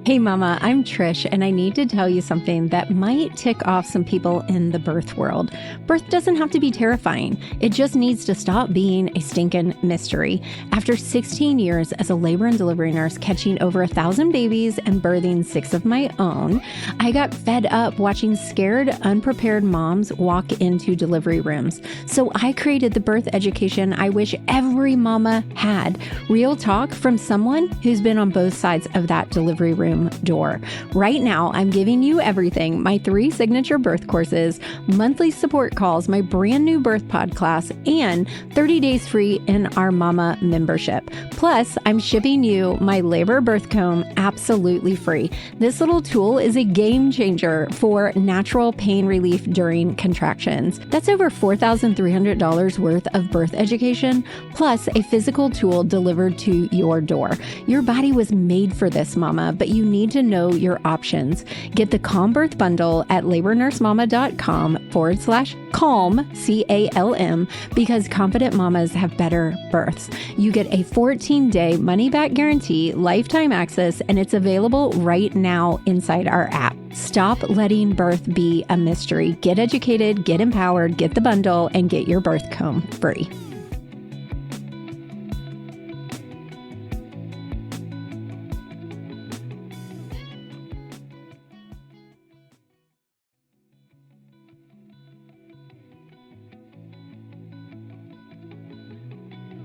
Hey mama, I'm Trish, and I need to tell you something that might tick off some people in the birth world. Birth doesn't have to be terrifying. It just needs to stop being a stinking mystery. After 16 years as a labor and delivery nurse, catching over 1,000 babies and birthing 6 of my own, I got fed up watching scared, unprepared moms walk into delivery rooms. So I created the birth education I wish every mama had. Real talk from someone who's been on both sides of that delivery room door. Right now, I'm giving you everything: my 3 signature birth courses, monthly support calls, my brand new birth pod class, and 30 days free in our Mama membership. Plus, I'm shipping you my labor birth comb absolutely free. This little tool is a game changer for natural pain relief during contractions. That's over $4,300 worth of birth education, plus a physical tool delivered to your door. Your body was made for this, mama, but you need to know your options. Get the Calm Birth Bundle at labornursemama.com/calm, CALM, because confident mamas have better births. You get a 14-day money-back guarantee, lifetime access, and it's available right now inside our app. Stop letting birth be a mystery. Get educated, get empowered, get the bundle, and get your birth comb free.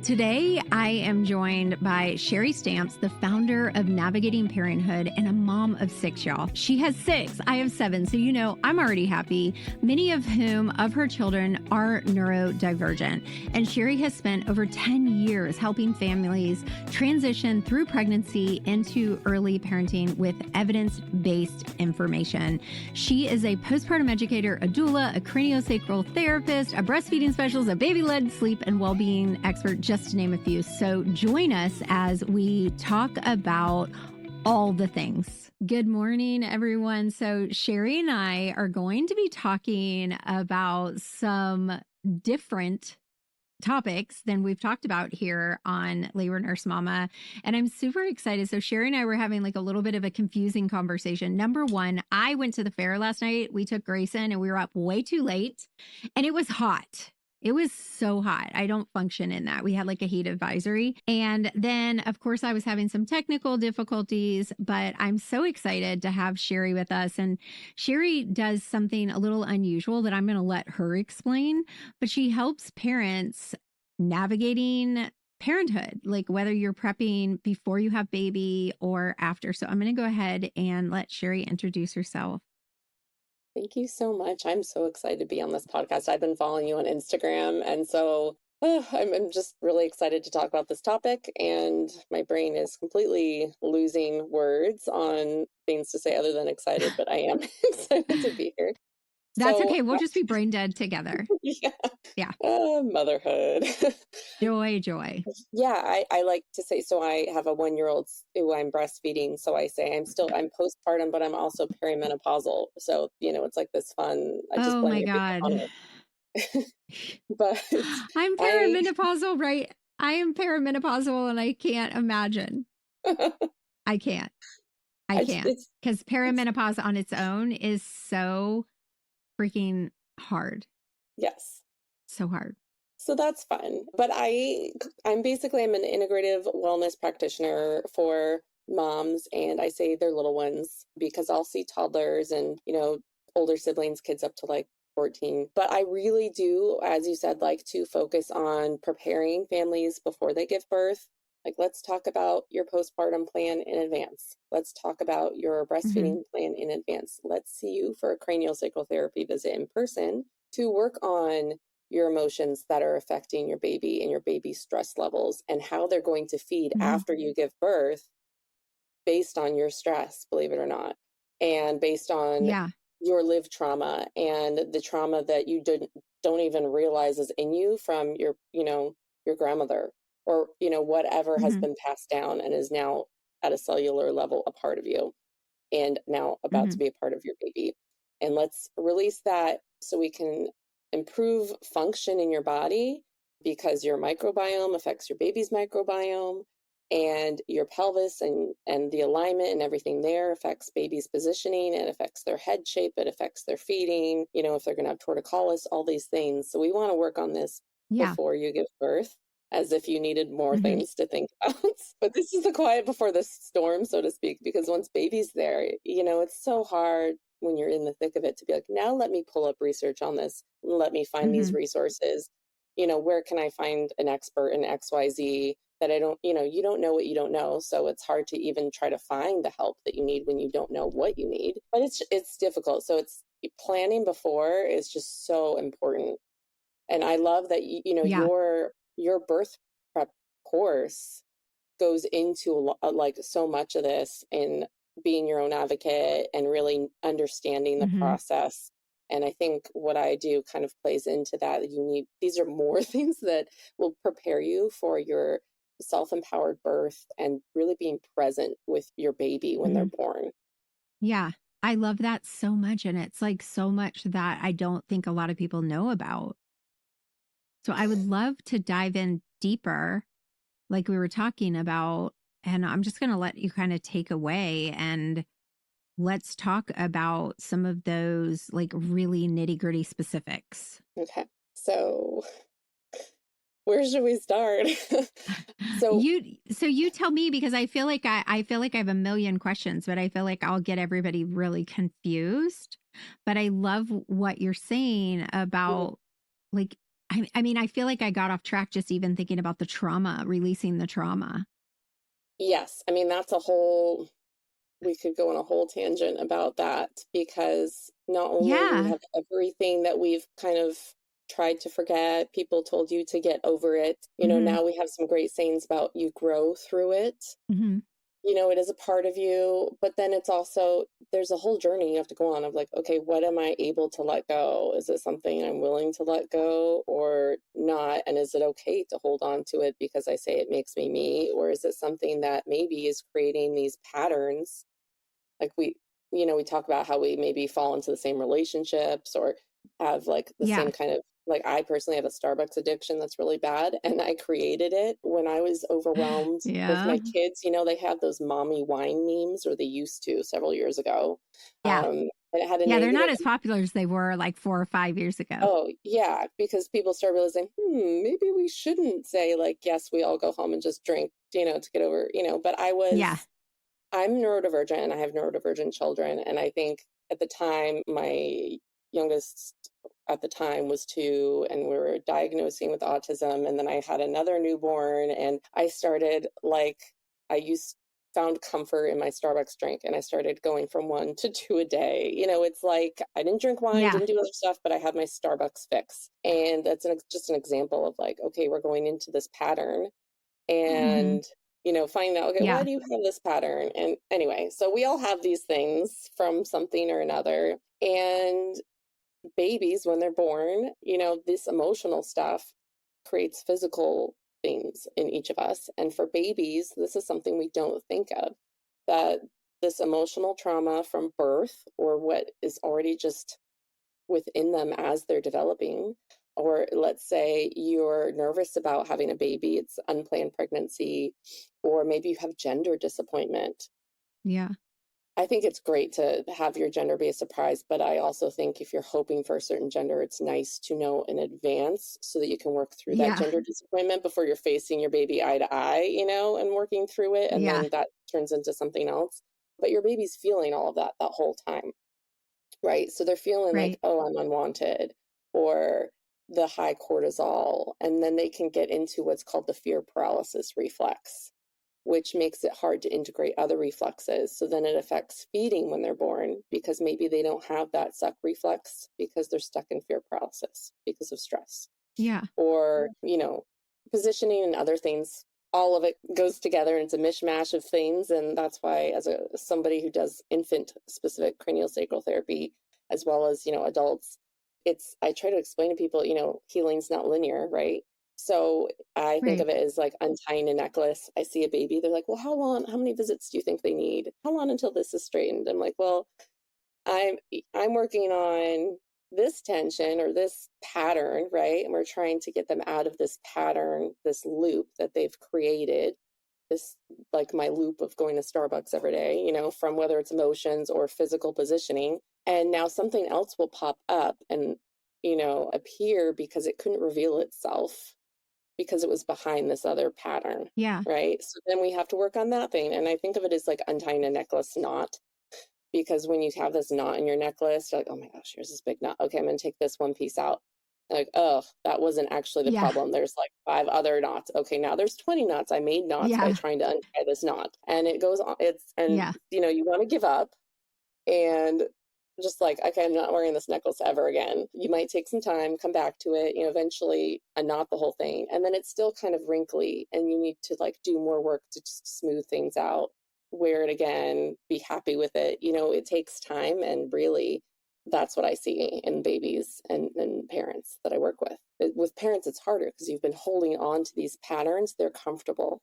Today, I am joined by Shari Stamps, the founder of Navigating Parenthood and a mom of 6, y'all. She has 6, I have 7, so you know I'm already happy, many of whom of her children are neurodivergent. And Shari has spent over 10 years helping families transition through pregnancy into early parenting with evidence-based information. She is a postpartum educator, a doula, a craniosacral therapist, a breastfeeding specialist, a baby-led sleep and well-being expert, just to name a few. So join us as we talk about all the things. Good morning, everyone. So Shari and I are going to be talking about some different topics than we've talked about here on Labor Nurse Mama. And I'm super excited. So Shari and I were having like a little bit of a confusing conversation. Number one, I went to the fair last night. We took Grayson and we were up way too late and it was hot. It was so hot. I don't function in that. We had like a heat advisory. And then, of course, I was having some technical difficulties, but I'm so excited to have Shari with us. And Shari does something a little unusual that I'm going to let her explain, but she helps parents navigating parenthood, like whether you're prepping before you have baby or after. So I'm going to go ahead and let Shari introduce herself. Thank you so much. I'm so excited to be on this podcast. I've been following you on Instagram, and so I'm just really excited to talk about this topic, and my brain is completely losing words on things to say other than excited, but I am excited to be here. That's So, okay. We'll just be brain dead together. yeah. Yeah. Motherhood. Joy. Yeah, I like to say, so I have a 1-year-old who I'm breastfeeding. So I say I'm postpartum, but I'm also perimenopausal. So, it's like this fun, I just Oh blame my everything God. on it. But I'm I, perimenopausal, right? I am perimenopausal and I can't imagine. I can't. Because perimenopause on its own is so freaking hard. Yes. So hard. So that's fun. But I'm an integrative wellness practitioner for moms, and I say they're little ones because I'll see toddlers and, older siblings, kids up to like 14. But I really do, as you said, like to focus on preparing families before they give birth. Like, let's talk about your postpartum plan in advance. Let's talk about your breastfeeding plan in advance. Let's see you for a craniosacral therapy visit in person to work on your emotions that are affecting your baby and your baby's stress levels and how they're going to feed after you give birth based on your stress, believe it or not, and based on your lived trauma and the trauma that you don't even realize is in you from your grandmother or, whatever has been passed down and is now at a cellular level a part of you and now about to be a part of your baby. And let's release that so we can improve function in your body because your microbiome affects your baby's microbiome. and your pelvis and the alignment and everything there affects baby's positioning. It affects their head shape. It affects their feeding, you know, if they're going to have torticollis, all these things. So we want to work on this Yeah. before you give birth, as if you needed more Mm-hmm. things to think about. But this is the quiet before the storm, so to speak, because once baby's there, you know, it's so hard when you're in the thick of it to be like, now let me pull up research on this. Let me find these Mm-hmm. resources. You know, where can I find an expert in XYZ that I don't, you know, you don't know what you don't know. So it's hard to even try to find the help that you need when you don't know what you need. But it's difficult. So it's planning before is just so important. And I love that, you know, Yeah. your birth prep course goes into like so much of this in being your own advocate and really understanding the Mm-hmm. process. And I think what I do kind of plays into that. These are more things that will prepare you for your self-empowered birth and really being present with your baby when they're Mm-hmm. born. Yeah. I love that so much. And it's like so much that I don't think a lot of people know about. So I would love to dive in deeper, like we were talking about. And I'm just going to let you kind of take away and let's talk about some of those like really nitty gritty specifics. Okay. So where should we start? So You tell me, because I feel like I feel like I have a million questions, but I feel like I'll get everybody really confused. But I love what you're saying about like I mean, I feel like I got off track just even thinking about the trauma, releasing the trauma. yes, I mean, we could go on a whole tangent about that, because not only we Yeah. have everything that we've kind of tried to forget, people told you to get over it. You know, Hmm. now we have some great sayings about you grow through it. Hmm. You know, it is a part of you, but then it's also, there's a whole journey you have to go on of like, okay, what am I able to let go? Is it something I'm willing to let go or not? And is it okay to hold on to it because I say it makes me me? Or is it something that maybe is creating these patterns? Like you know, we talk about how we maybe fall into the same relationships or have like the Yeah. same kind of, like I personally have a Starbucks addiction that's really bad. And I created it when I was overwhelmed with Yeah. my kids. You know, they have those mommy wine memes, or they used to several years ago. Yeah. And it had a Yeah. They're not negative. as popular as they were like 4 or 5 years ago. Oh, yeah, because people start realizing, maybe we shouldn't say like, yes, we all go home and just drink, you know, to get over, you know, but Yeah. I'm neurodivergent and I have neurodivergent children. And I think at the time, my youngest at the time was 2, and we were diagnosing with autism. And then I had another newborn, and I started like, I used found comfort in my Starbucks drink, and I started going from 1 to 2 a day. You know, it's like I didn't drink wine, Yeah. didn't do other stuff, but I had my Starbucks fix. And that's just an example of like, okay, we're going into this pattern. Hmm. And you know, find out, okay, why Yeah. do you have this pattern? And anyway, so we all have these things from something or another. And babies, when they're born, you know, this emotional stuff creates physical things in each of us. And for babies, this is something we don't think of, that this emotional trauma from birth, or what is already just within them as they're developing. Or let's say you're nervous about having a baby, it's unplanned pregnancy, or maybe you have gender disappointment. Yeah. I think it's great to have your gender be a surprise, but I also think if you're hoping for a certain gender, it's nice to know in advance so that you can work through that Yeah. gender disappointment before you're facing your baby eye to eye, you know, and working through it. And Yeah. then that turns into something else. But your baby's feeling all of that whole time, right? So they're feeling like, Right. oh, I'm unwanted, or the high cortisol. And then they can get into what's called the fear paralysis reflex, which makes it hard to integrate other reflexes. So then it affects feeding when they're born, because maybe they don't have that suck reflex because they're stuck in fear paralysis because of stress, Yeah. or, you know, positioning and other things. All of it goes together and it's a mishmash of things. And that's why, as somebody who does infant specific craniosacral therapy, as well as, you know, adults, I try to explain to people, you know, healing's not linear, right? So I think Right. of it as like untying a necklace. I see a baby, they're like, well, how many visits do you think they need? How long until this is straightened? I'm like, well, I'm I'm working on this tension or this pattern, right? And we're trying to get them out of this pattern, this loop that they've created. this, like my loop of going to Starbucks every day, you know, from whether it's emotions or physical positioning. And now something else will pop up and, you know, appear because it couldn't reveal itself because it was behind this other pattern. Yeah. Right. So then we have to work on that thing. And I think of it as like untying a necklace knot, because when you have this knot in your necklace, you're like, oh my gosh, here's this big knot. Okay, I'm going to take this one piece out. Like, oh, that wasn't actually the Yeah. problem. There's like 5 other knots. Okay, now there's 20 knots. I made knots by Yeah. trying to untie this knot. And it goes on. Yeah. You know, you want to give up and just like, okay, I'm not wearing this necklace ever again. You might take some time, come back to it, you know, eventually unknot the whole thing. And then it's still kind of wrinkly and you need to like do more work to just smooth things out, wear it again, be happy with it. You know, it takes time, and really that's what I see in babies and parents that I work with. With parents, it's harder because you've been holding on to these patterns. They're comfortable.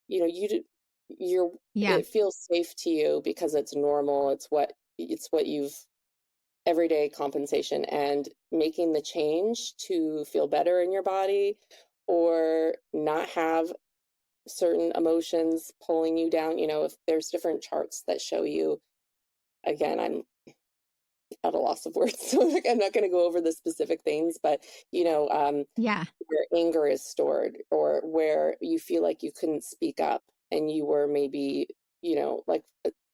You know, Yeah. it feels safe to you because it's normal. It's what you've everyday compensation, and making the change to feel better in your body or not have certain emotions pulling you down. You know, if there's different charts that show you, again, I'm at a loss of words, so like, I'm not going to go over the specific things, but you know, Yeah. where anger is stored, or where you feel like you couldn't speak up and you were maybe, you know, like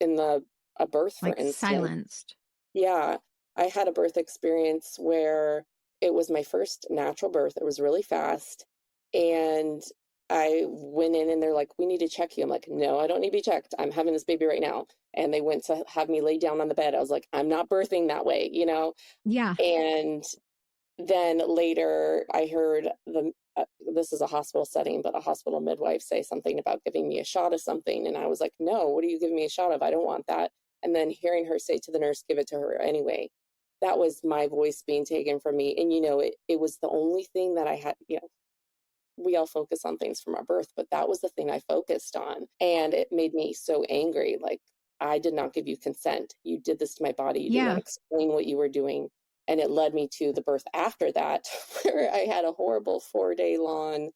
in a birth, for Like instance. silenced. Yeah, I had a birth experience where it was my first natural birth. It was really fast. And I went in and they're like, we need to check you. I'm like, no, I don't need to be checked. I'm having this baby right now. And they went to have me lay down on the bed. I was like, I'm not birthing that way, you know? Yeah. And then later I heard this is a hospital setting, but a hospital midwife say something about giving me a shot of something. And I was like, no, what are you giving me a shot of? I don't want that. And then hearing her say to the nurse, give it to her anyway. That was my voice being taken from me. And, you know, it was the only thing that I had, you know, we all focus on things from our birth, but that was the thing I focused on. And it made me so angry. Like, I did not give you consent. You did this to my body. You did not explain what you were doing. And it led me to the birth after that, where I had a horrible 4-day long,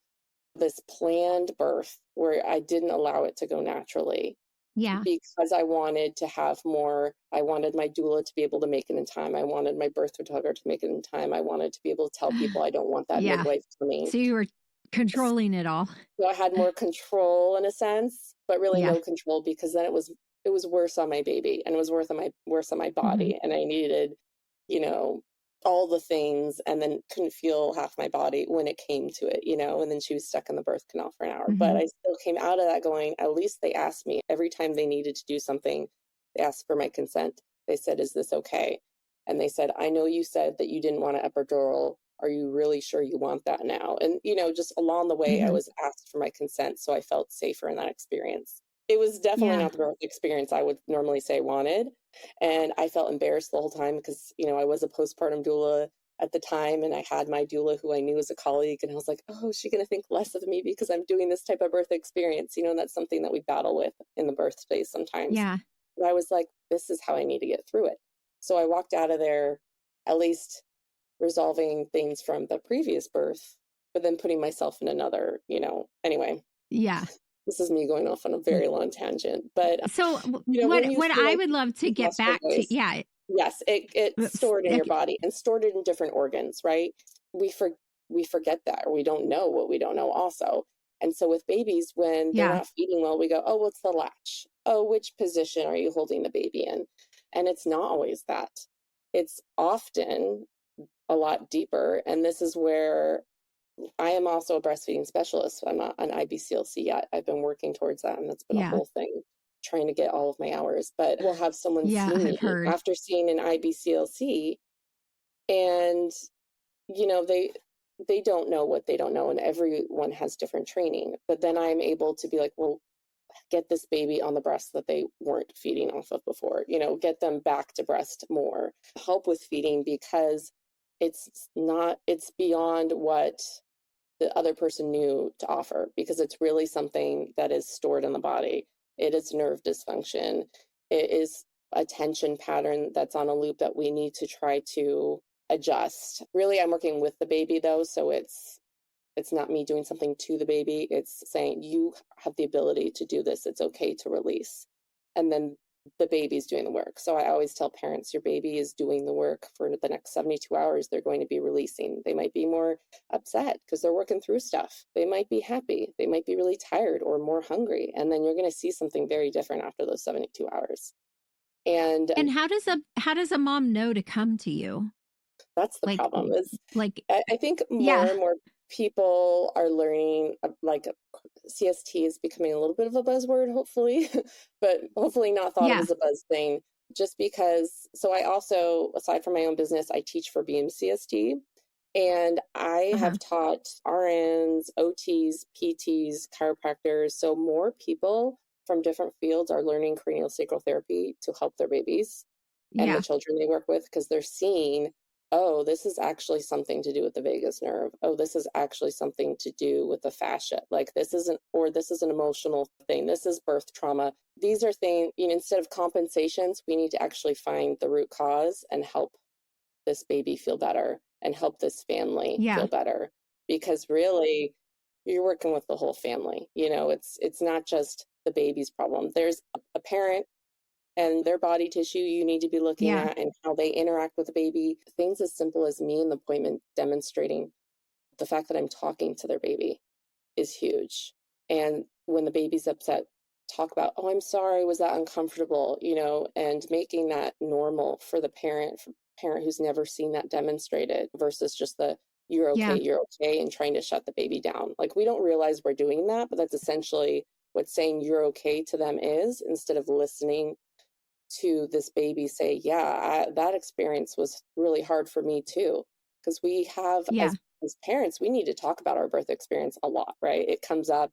this planned birth where I didn't allow it to go naturally. Yeah. Because I wanted to have more. I wanted my doula to be able to make it in time. I wanted my birth photographer to make it in time. I wanted to be able to tell people I don't want that Yeah. midwife coming. So you were controlling it all. So I had more control in a sense, but really Yeah. no control, because then it was worse on my baby, and it was worse on my body. And I needed, you know, all the things, and then couldn't feel half my body when it came to it, you know. And then she was stuck in the birth canal for an hour. But I still came out of that going, at least they asked me every time they needed to do something. They asked for my consent. They said, is this okay? And they said, I know you said that you didn't want an epidural. Are you really sure you want that now? And, you know, just along the way, I was asked for my consent. So I felt safer in that experience. It was definitely not the birth experience I would normally say wanted. And I felt embarrassed the whole time because, you know, I was a postpartum doula at the time, and I had my doula who I knew was a colleague, and I was like, oh, is she going to think less of me because I'm doing this type of birth experience? You know, and that's something that we battle with in the birth space sometimes. Yeah. But I was like, this is how I need to get through it. So I walked out of there at least resolving things from the previous birth, but then putting myself in another, you know, anyway. Yeah. This is me going off on a very long tangent, but So you know, what I like would love to get back to, yes, it's stored in your body and stored in different organs, right? We forget that, or we don't know what we don't know also. And so with babies, when they're not feeding well, we go, oh, what's the latch? Oh, which position are you holding the baby in? And it's not always that. It's often a lot deeper. And this is where I am also a breastfeeding specialist. I'm not an IBCLC yet. I've been working towards that, and that's been a whole thing, trying to get all of my hours. But we'll have someone see me after seeing an IBCLC, and you know, they don't know what they don't know, and everyone has different training. But then I'm able to be like, well, get this baby on the breast that they weren't feeding off of before, you know, get them back to breast more, help with feeding, because it's beyond what the other person knew to offer, because it's really something that is stored in the body. It is nerve dysfunction. It is a tension pattern that's on a loop that we need to try to adjust. Really, I'm working with the baby though, so it's It's not me doing something to the baby. It's saying, you have the ability to do this. It's okay to release. And then the baby's doing the work. So I always tell parents, your baby is doing the work for the next 72 hours. They're going to be releasing. They might be more upset because they're working through stuff. They might be happy. They might be really tired or more hungry. And then you're going to see something very different after those 72 hours. And how does a mom know to come to you? that's the Like, problem is like, I think more yeah, and more people are learning, like CST is becoming a little bit of a buzzword, hopefully, but hopefully not thought of yeah, as a buzz thing. Just because, so I also, aside from my own business, I teach for Beam CST, and I uh-huh, have taught RNs, OTs, PTs, chiropractors. So more people from different fields are learning craniosacral therapy to help their babies and the yeah, children they work with, because they're seeing, oh, this is actually something to do with the vagus nerve. Oh, this is actually something to do with the fascia. Like this isn't, or this is an emotional thing. This is birth trauma. These are things, instead of compensations, we need to actually find the root cause and help this baby feel better and help this family yeah, feel better. Because really, you're working with the whole family. It's not just the baby's problem. There's a parent and their body tissue you need to be looking yeah, at, and how they interact with the baby. Things as simple as me in the appointment demonstrating the fact that I'm talking to their baby is huge. And when the baby's upset, talk about, oh, I'm sorry, was that uncomfortable? And making that normal for the parent who's never seen that demonstrated, versus just the yeah, you're okay, and trying to shut the baby down. Like, we don't realize we're doing that, but that's essentially what saying you're okay to them is, instead of listening to this baby say, yeah, that experience was really hard for me too. Because we have, yeah, as parents, we need to talk about our birth experience a lot, right? It comes up,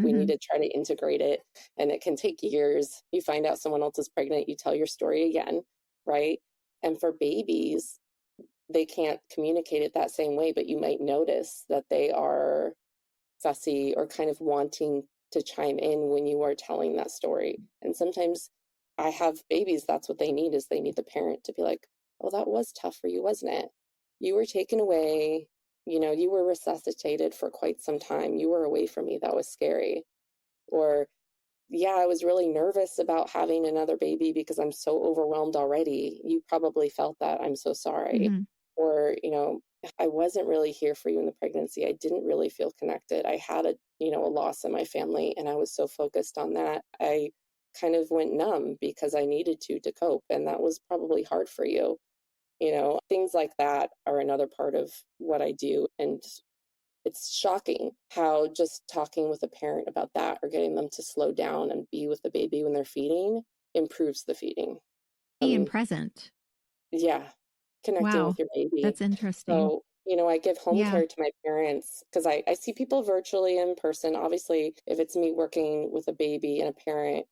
we need mm-hmm, to try to integrate it, and it can take years. You find out someone else is pregnant, you tell your story again, right? And for babies, they can't communicate it that same way, but you might notice that they are fussy or kind of wanting to chime in when you are telling that story. And sometimes I have babies, that's what they need, is they need the parent to be like, oh, that was tough for you, wasn't it? You were taken away, you were resuscitated for quite some time. You were away from me. That was scary. Or, yeah, I was really nervous about having another baby because I'm so overwhelmed already. You probably felt that. I'm so sorry. mm-hmm, Or, I wasn't really here for you in the pregnancy. I didn't really feel connected. I had a loss in my family, and I was so focused on that. I kind of went numb because I needed to cope. And that was probably hard for you. Things like that are another part of what I do. And it's shocking how just talking with a parent about that, or getting them to slow down and be with the baby when they're feeding, improves the feeding. being Um, present. yeah, connecting with Wow, your baby. that's interesting. So, I give home Yeah, care to my parents because I see people virtually, in person. Obviously, if it's me working with a baby and a parent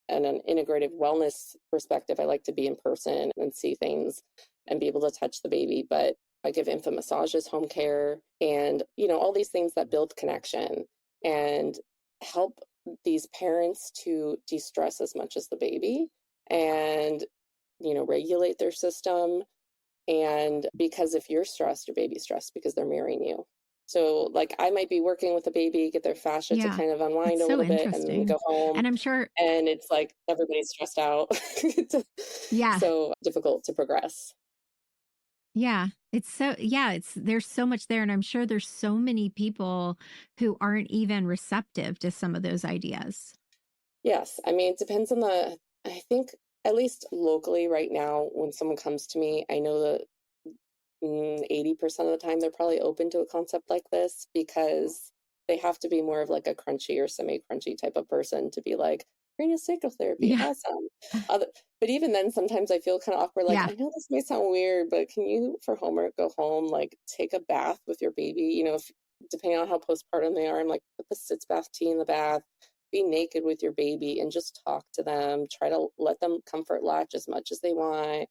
and an integrative wellness perspective, I like to be in person and see things and be able to touch the baby. But I give infant massages, home care, and, all these things that build connection and help these parents to de-stress as much as the baby, and, regulate their system. And because if you're stressed, your baby's stressed because they're mirroring you. So, like, I might be working with a baby, get their fascia to yeah, kind of unwind it's a so little bit, and then interesting. go home. And I'm sure, And it's like everybody's stressed out. It's yeah, so difficult to progress. yeah, there's so much there. And I'm sure there's so many people who aren't even receptive to some of those ideas. Yes. I mean, it depends on I think, at least locally right now, when someone comes to me, I know that 80% of the time they're probably open to a concept like this, because they have to be more of like a crunchy or semi-crunchy type of person to be like, craniosacral therapy, Yeah, awesome. Other, but even then, sometimes I feel kind of awkward. Like, yeah, I know this may sound weird, but can you, for homework, go home, like take a bath with your baby? If depending on how postpartum they are, I'm like, put the sitz bath tea in the bath, be naked with your baby, and just talk to them. Try to let them comfort latch as much as they want.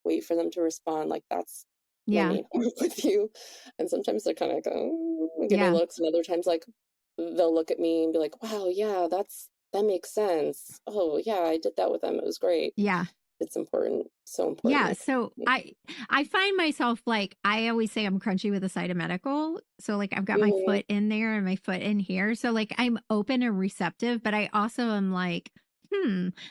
Wait for them to respond. Like, that's my yeah, main homework with you. And sometimes they're kind of like, oh, give me yeah, looks. And other times, like, they'll look at me and be like, wow, yeah, that makes sense. Oh, yeah, I did that with them. It was great. yeah. It's important. So Yeah. important. So I find myself like, I always say I'm crunchy with a side of medical. So like I've got my Mhm. foot in there and my foot in here. So like I'm open and receptive, but I also am like,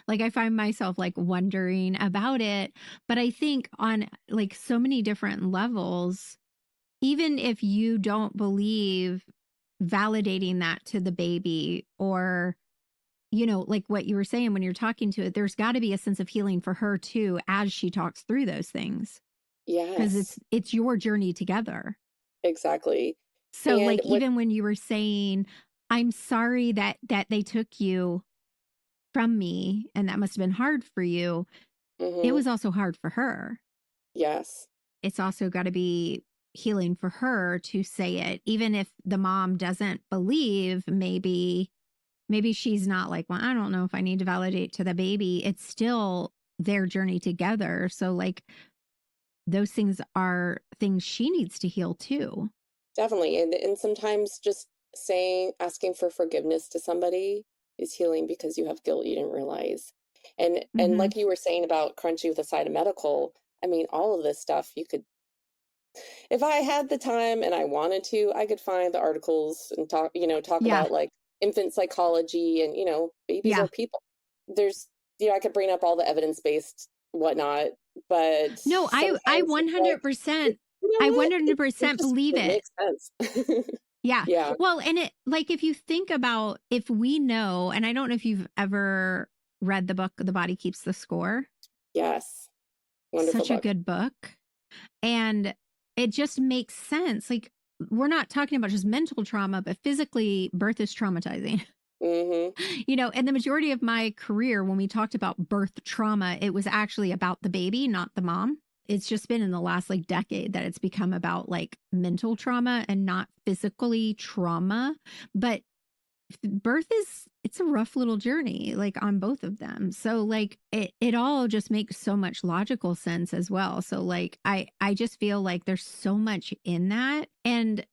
like I find myself like wondering about it. But I think on like so many different levels, even if you don't believe validating that to the baby, or like what you were saying when you're talking to it, there's got to be a sense of healing for her too as she talks through those things, because Yes, it's your journey together. exactly. So And like even when you were saying, I'm sorry that they took you from me and that must have been hard for you, it mhm, was also hard for her. yes, It's also got to be healing for her to say it, even if the mom doesn't believe. Maybe she's not like, well, I don't know if I need to validate to the baby. It's still their journey together. So like those things are things she needs to heal too. definitely. And sometimes just asking for forgiveness to somebody is healing because you have guilt you didn't realize. And Hmm. like you were saying about crunchy with a side of medical, I mean, all of this stuff you could, if I had the time and I wanted to, I could find the articles and talk Yeah. about like infant psychology and, babies Yeah. are people. There's, I could bring up all the evidence-based whatnot, but No, I sometimes it's like, 100%, you know I what? It 100% just believe it it. makes sense. Yeah. Yeah. Well, and it, like, if you think about, if we know, and I don't know if you've ever read the book, The Body Keeps the Score, Yes. Wonderful such a book. good book. And it just makes sense. Like, we're not talking about just mental trauma, but physically, birth is traumatizing. Mhm. And the majority of my career, when we talked about birth trauma, it was actually about the baby, not the mom. It's just been in the last like decade that it's become about like mental trauma and not physically trauma. But birth it's a rough little journey, like on both of them. So like it all just makes so much logical sense as well. So like I just feel like there's so much in that. And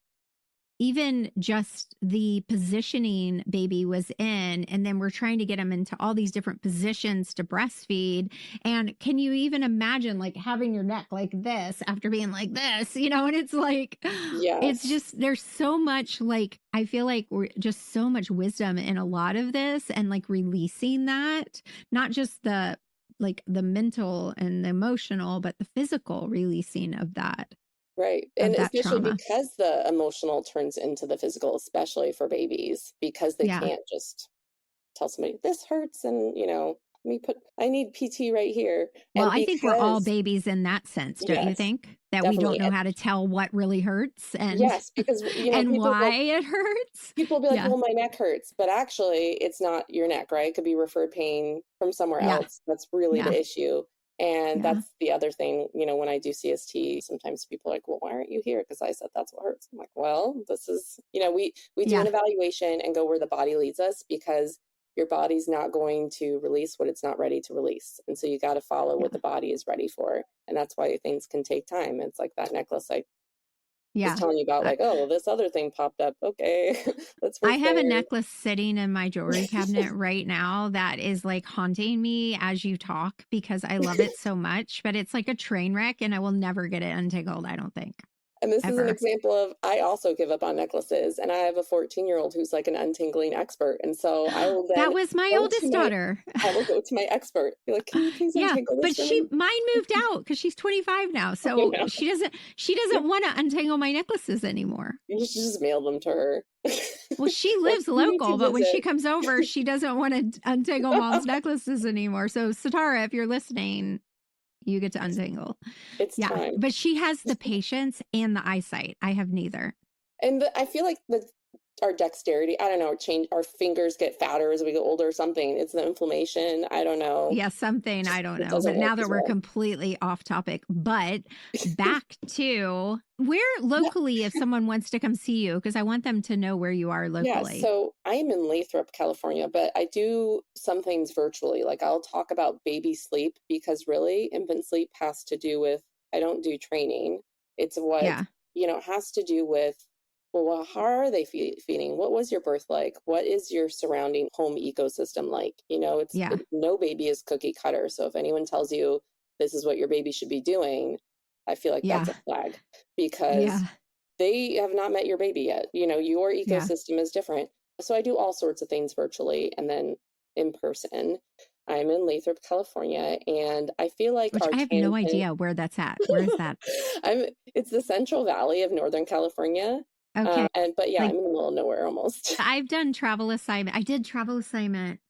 even just the positioning baby was in, and then we're trying to get him into all these different positions to breastfeed. And can you even imagine like having your neck like this after being like this, and it's like, it's Yes. just, there's so much, like, I feel like we're just so much wisdom in a lot of this, and like releasing that, not just the like the mental and the emotional, but the physical releasing Right. of And that especially trauma. because the emotional turns into the physical, especially for babies, because they Yeah. can't just tell somebody this hurts and, I need PT right here. Well, And I think we're all because babies in that sense, don't you yes, think? That we don't definitely. know how to tell what really hurts and Yes, because and why it hurts. people will be like, Yeah. "Well, my neck hurts," but actually, it's not your neck, right? It could be referred pain from somewhere Yeah. else. That's really Yeah. the issue. And Yeah. that's the other thing, when I do CST, sometimes people are like, "Well, why aren't you here?" Because I said that's what hurts. I'm like, "Well, this is, we do Yeah. an evaluation and go where the body leads us because your body's not going to release what it's not ready to release. And so you got to follow what Yeah. the body is ready for. And that's why things can take time. It's like that necklace I was Yeah. telling you about, I, like, oh, this other thing popped up. Okay, let's I work have a there. necklace sitting in my jewelry cabinet right now that is like haunting me as you talk because I love it so much, but it's like a train wreck and I will never get it untangled, I don't think, And this is an ever. example of I also give up on necklaces, and I have a 14-year-old who's like an untangling expert. And so I will That then was my go to oldest my daughter. I will go to my expert. Be like, "Can you please Yeah, untangle this but for me?" mine moved out because she's 25 now. I So know. she Yeah, doesn't want to untangle my necklaces anymore. you should just mail them to her. Well, she Like, lives you need local, to but when she visit. comes over, she doesn't want to untangle mom's necklaces anymore. So Satara, if you're listening, you get to untangle. It's Yeah, time. but she has the patience and the eyesight. I have neither. And I feel like our dexterity, I don't know, change our fingers get fatter as we get older or something. It's the inflammation. I don't know. Yeah, something, I Just don't it know. doesn't But work now that as we're well. completely off topic, but back to where locally, if someone wants to come see you, because I want them to know where you are Yeah, locally. so I am in Lathrop, California, but I do some things virtually. Like I'll talk about baby sleep because really infant sleep has to do with, I don't do training. It's what, Yeah. it has to do with well, how are they feeding? What was your birth like? What is your surrounding home ecosystem like? Yeah. No baby is cookie cutter. So if anyone tells you this is what your baby should be doing, I feel like Yeah. that's a flag because Yeah. they have not met your baby yet. Your Yeah. ecosystem is different. So I do all sorts of things virtually and then in person. I'm in Lathrop, California, and I feel like Which our I have no tangent idea where that's at. Where is that? it's the Central Valley of Northern California. Okay. But yeah, Like I'm in the middle of nowhere almost. I've done travel assignment. I did travel assignment.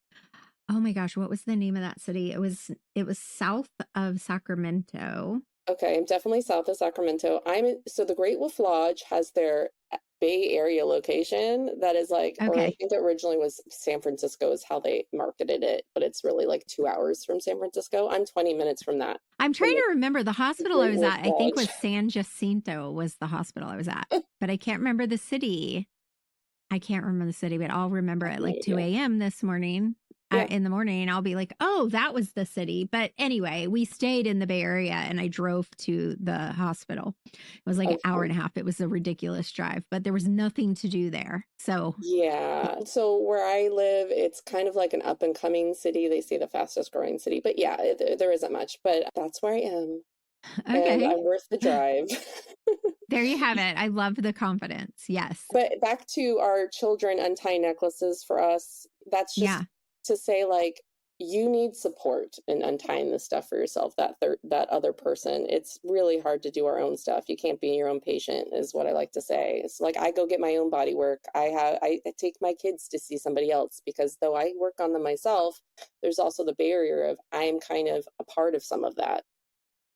Oh my gosh, what was the name of that city? It was south of Sacramento. Okay, I'm definitely south of Sacramento. So the Great Wolf Lodge has their Bay Area location that is like, or I Okay. think it originally was San Francisco is how they marketed it, but it's really like 2 hours from San Francisco. I'm 20 minutes from that, I'm from trying the to remember the hospital I Great was Wolf at. I think Lodge. was San Jacinto was the hospital I was at, but I can't remember the city. I can't remember the city, but I'll remember I have at no like 2 idea. a.m. this morning. Yeah. In the morning, I'll be like, oh, that was the city. But anyway, we stayed in the Bay Area and I drove to the hospital. It was like an hour Okay. and a half. It was a ridiculous drive, but there was nothing to do there. So, Yeah. So where I live, it's kind of like an up and coming city. They say the fastest growing city, but yeah, there isn't much, but that's where I am. And okay. I'm worth the drive. There you have it. I love the confidence. Yes. But back to our children untying necklaces for us, that's just Yeah. to say, like, you need support in untying this stuff for yourself, that other person. It's really hard to do our own stuff. You can't be your own patient, is what I like to say. It's like I go get my own body work. I take my kids to see somebody else because though I work on them myself, there's also the barrier of I'm kind of a part of some of that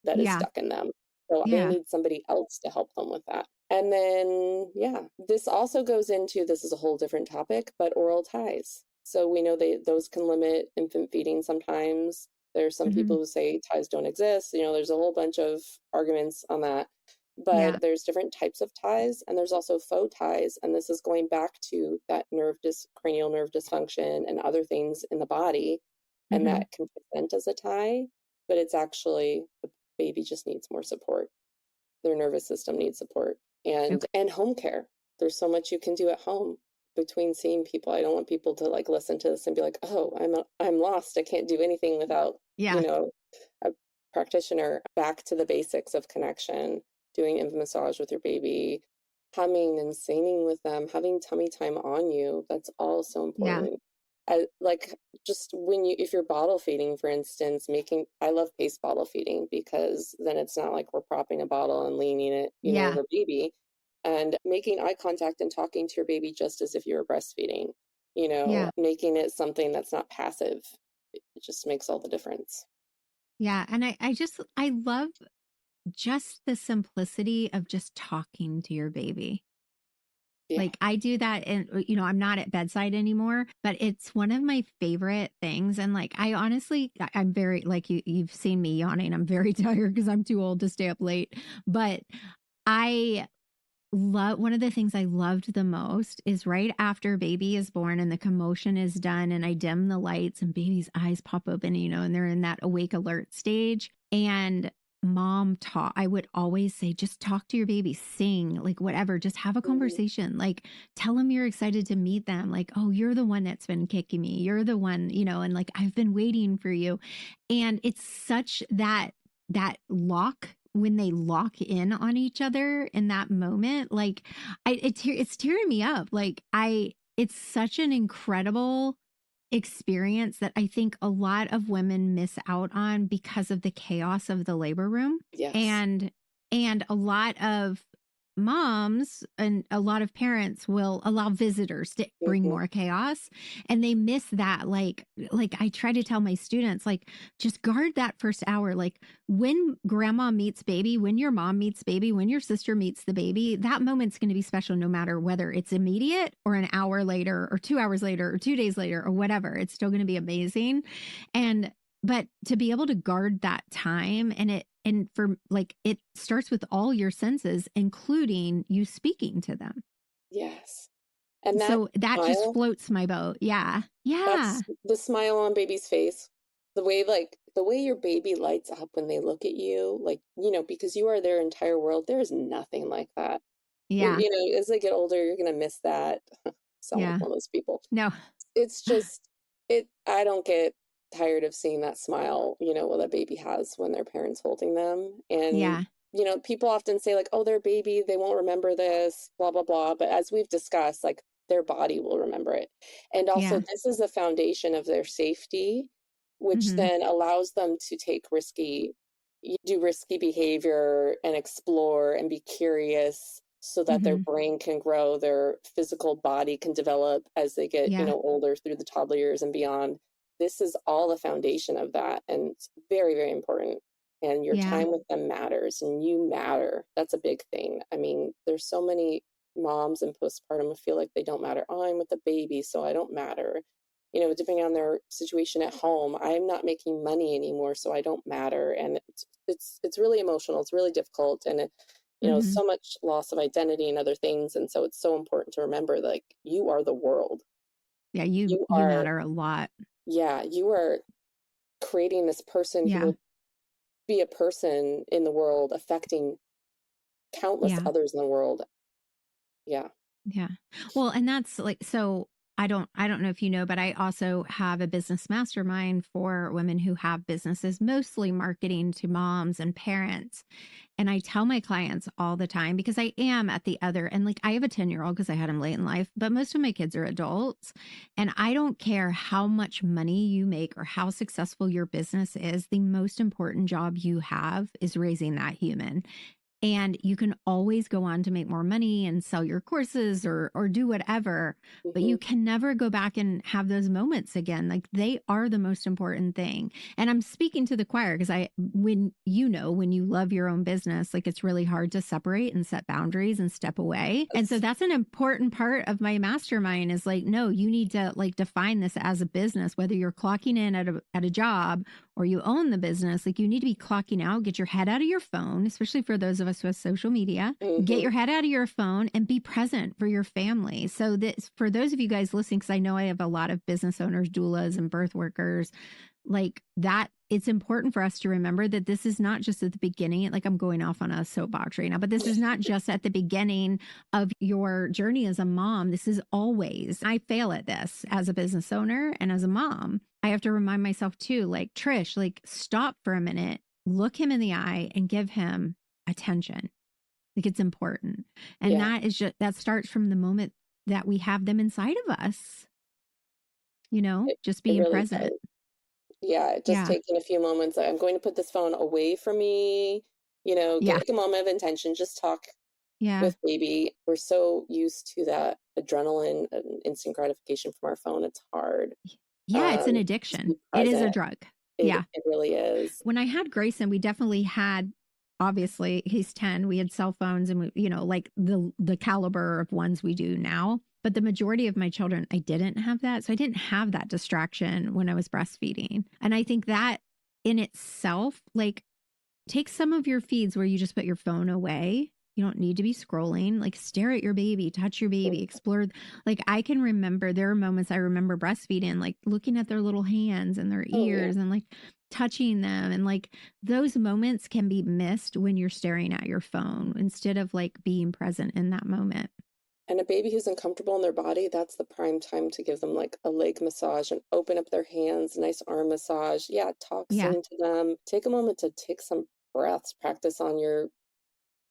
is Yeah. stuck in them. So I Yeah. need somebody else to help them with that. And then, yeah, this also goes into this is a whole different topic, but oral ties. So we know those can limit infant feeding sometimes. There's some Hmm. people who say ties don't exist. There's a whole bunch of arguments on that. Yeah. But there's different types of ties, and there's also faux ties. And this is going back to that cranial nerve dysfunction and other things in the body, and Hmm. that can present as a tie, but it's actually the baby just needs more support. Their nervous system needs support Okay. and home care. There's so much you can do at home between seeing people. I don't want people to like listen to this and be like, "Oh, I'm lost. I can't do anything without, Yeah. a practitioner." Back to the basics of connection, doing infant massage with your baby, humming and singing with them, having tummy time on you. That's all so Yeah. important. Like just if you're bottle feeding, for instance, I love pace bottle feeding because then it's not like we're propping a bottle and leaning it, Yeah. over baby, and making eye contact and talking to your baby just as if you were breastfeeding, Yeah. making it something that's not passive. It just makes all the difference. Yeah. And I love just the simplicity of just talking to your baby. Yeah. Like I do that and I'm not at bedside anymore, but it's one of my favorite things. And like I honestly I'm very like you've seen me yawning. I'm very tired because I'm too old to stay up late. But I love one of the things I loved the most is right after baby is born and the commotion is done and I dim the lights and baby's eyes pop open, and they're in that awake alert stage. And I would always say, just talk to your baby, sing, like whatever, just have a Mhm. conversation. Like tell them you're excited to meet them. Like, oh, you're the one that's been kicking me. You're the one, and like I've been waiting for you. And it's such that lock when they lock in on each other in that moment, like it's tearing me up. Like it's such an incredible experience that I think a lot of women miss out on because of the chaos of the labor room. Yes. And a lot of moms and a lot of parents will allow visitors to bring Hmm. more chaos, and they miss that. Like I try to tell my students, like, just guard that first hour. Like when grandma meets baby, when your mom meets baby, when your sister meets the baby, that moment's going to be special no matter whether it's immediate or an hour later or 2 hours later or 2 days later or whatever. It's still going to be amazing. But to be able to guard that time, and for like it starts with all your senses, including you speaking to them. Yes. And that So that just smile, floats my boat. Yeah. Yeah. that's the smile on baby's face. The way your baby lights up when they look at you, like, because you are their entire world. There is nothing like that. Yeah. As they get older, you're going to miss that. Sound like Yeah. one of those people. No. It's just, I don't get tired of seeing that smile, what a baby has when their parents holding them. And, Yeah. people often say like, oh, they're baby, they won't remember this, blah, blah, blah. But as we've discussed, like their body will remember it. And also Yeah. this is the foundation of their safety, which Mm-hmm. then allows them to do risky behavior and explore and be curious so that their Mm-hmm. brain can grow, their physical body can develop as they get, Yeah. older through the toddler years and beyond. This is all the foundation of that. And it's very, very important. And your Yeah. time with them matters and you matter. That's a big thing. I mean, there's so many moms in postpartum who feel like they don't matter. Oh, I'm with the baby, so I don't matter. Depending on their situation at home, I'm not making money anymore, so I don't matter. And it's really emotional. It's really difficult. And Mm-hmm. so much loss of identity and other things. And so it's so important to remember, like, you are the world. Yeah. You You you are, matter a lot. yeah, you are creating this person who Yeah. will be a person in the world affecting countless Yeah. others in the world. Yeah. Yeah. Well, and that's like, so I don't know if you know, but I also have a business mastermind for women who have businesses, mostly marketing to moms and parents. And I tell my clients all the time, because I am at the other, and like I have a 10-year-old because I had him late in life, but most of my kids are adults. And I don't care how much money you make or how successful your business is. The most important job you have is raising that human. And you can always go on to make more money and sell your courses or do whatever, but Hmm. you can never go back and have those moments again. Like they are the most important thing. And I'm speaking to the choir because when you love your own business, like it's really hard to separate and set boundaries and step away. And so that's an important part of my mastermind is like, no, you need to like define this as a business, whether you're clocking in at a job or you own the business. Like you need to be clocking out, get your head out of your phone, especially for those of us with social media, get Hmm. your head out of your phone and be present for your family. So that for those of you guys listening, because I know I have a lot of business owners, doulas, and birth workers, like that, it's important for us to remember that this is not just at the beginning. Like I'm going off on a soapbox right now, but this is not just at the beginning of your journey as a mom. This is always, I fail at this as a business owner and as a mom. I have to remind myself too, like Trish, like stop for a minute, look him in the eye and give him attention. Like it's important. And Yeah, that starts from the moment that we have them inside of us, just it being really present. does. Yeah, just Yeah. taking a few moments. I'm going to put this phone away from me, Yeah. take a moment of intention, just talk Yeah. with baby. We're so used to that adrenaline and instant gratification from our phone. It's hard Yeah. It's an to addiction. be It is a present. drug. It Yeah. it really is. When I had Grayson, we definitely had, obviously he's 10, we had cell phones and we, like the caliber of ones we do now. But the majority of my children, I didn't have that. So I didn't have that distraction when I was breastfeeding. And I think that in itself, like take some of your feeds where you just put your phone away. You don't need to be scrolling, like stare at your baby, touch your baby, explore. Like I can remember there are moments I remember breastfeeding, like looking at their little hands and their Oh yeah. ears and like touching them. And like those moments can be missed when you're staring at your phone instead of like being present in that moment. And a baby who's uncomfortable in their body, that's the prime time to give them like a leg massage and open up their hands, nice arm massage. Yeah, talk, Yeah. sing to them. Take a moment to take some breaths, practice on your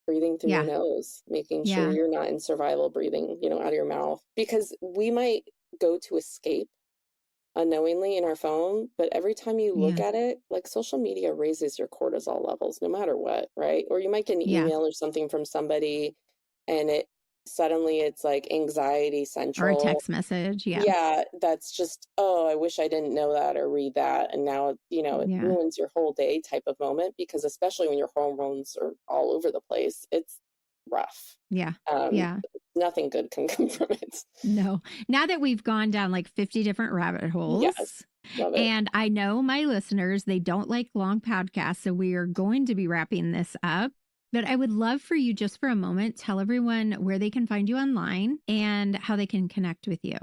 breathing through your Yeah. nose, making sure Yeah. you're not in survival breathing, out of your mouth. Because we might go to escape unknowingly in our phone, but every time you look Yeah. at it, like social media raises your cortisol levels no matter what, right? Or you might get an Yeah. email or something from somebody and it's like anxiety Or a central. text message. Yeah. Yeah, that's just, oh, I wish I didn't know that or read that. And now, it Yeah. ruins your whole day type of moment because especially when your hormones are all over the place, it's rough. Yeah. Um, Yeah. Nothing good can come from it. No. Now that we've gone down like 50 different rabbit Yes, holes, love it. and I know my listeners, they don't like long podcasts, so we are going to be wrapping this up. But I would love for you just for a moment, tell everyone where they can find you online and how they can connect with you.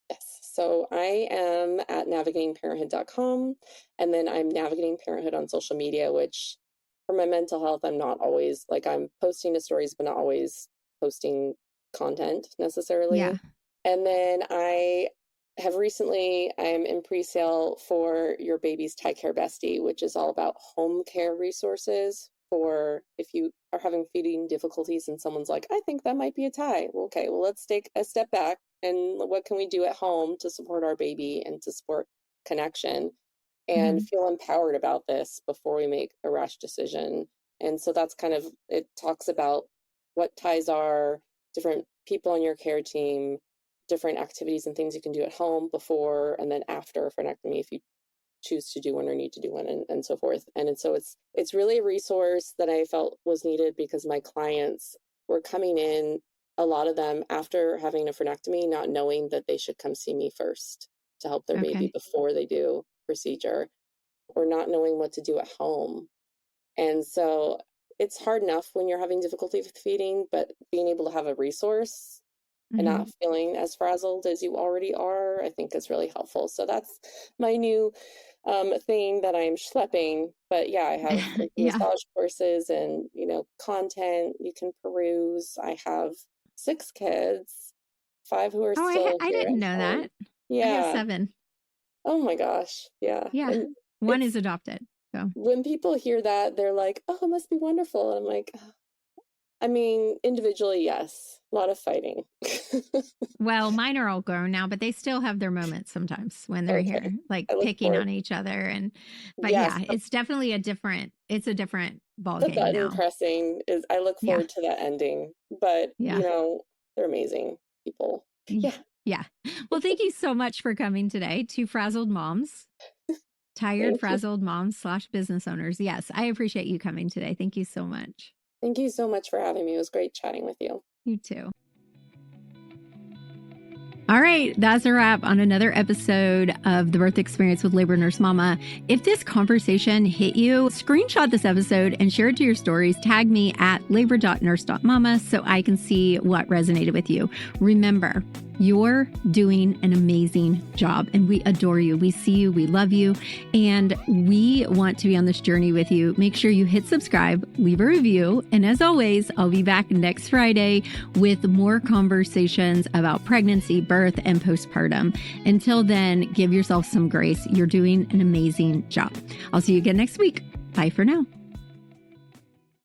Yes. So I am at navigatingparenthood.com, and then I'm navigating parenthood on social media, which for my mental health, I'm not always like I'm posting to stories, but not always posting content necessarily. Yeah. And then I'm in pre-sale for Your Baby's Tie Care Bestie, which is all about home care resources for if you are having feeding difficulties and someone's like, I think that might be a tie. Well, okay, well, let's take a step back and what can we do at home to support our baby and to support connection and feel empowered about this before we make a rash decision. And so that's kind of, it talks about what ties are, different people on your care team, different activities and things you can do at home before and then after a frenectomy if you choose to do one or need to do one and so forth. And so it's really a resource that I felt was needed because my clients were coming in, a lot of them after having a frenectomy, not knowing that they should come see me first to help their baby before they do procedure, or not knowing what to do at home. And so it's hard enough when you're having difficulty with feeding, but being able to have a resource and not feeling as frazzled as you already are, I think is really helpful. So that's my new thing that I'm schlepping. But yeah, I have like, massage courses and, content you can peruse. I have 6 kids, 5 who are still here. I didn't know that. Yeah. I have 7. Oh my gosh. Yeah. Yeah. And one is adopted. So when people hear that, they're like, oh, it must be wonderful. And I'm like, I mean, individually, yes. A lot of fighting. Well, mine are all grown now, but they still have their moments sometimes when they're here, like picking on each other. But it's definitely a different ball game now. The button pressing is, I look forward to that ending. But, they're amazing people. Yeah. Well, thank you so much for coming today. 2 frazzled moms. Tired, frazzled moms / business owners. Yes, I appreciate you coming today. Thank you so much. Thank you so much for having me. It was great chatting with you. You too. All right, that's a wrap on another episode of The Birth Experience with Labor Nurse Mama. If this conversation hit you, screenshot this episode and share it to your stories. Tag me at labor.nurse.mama so I can see what resonated with you. Remember, you're doing an amazing job and we adore you. We see you, we love you, and we want to be on this journey with you. Make sure you hit subscribe, leave a review, and as always, I'll be back next Friday with more conversations about pregnancy, birth, and postpartum. Until then, give yourself some grace. You're doing an amazing job. I'll see you again next week. Bye for now.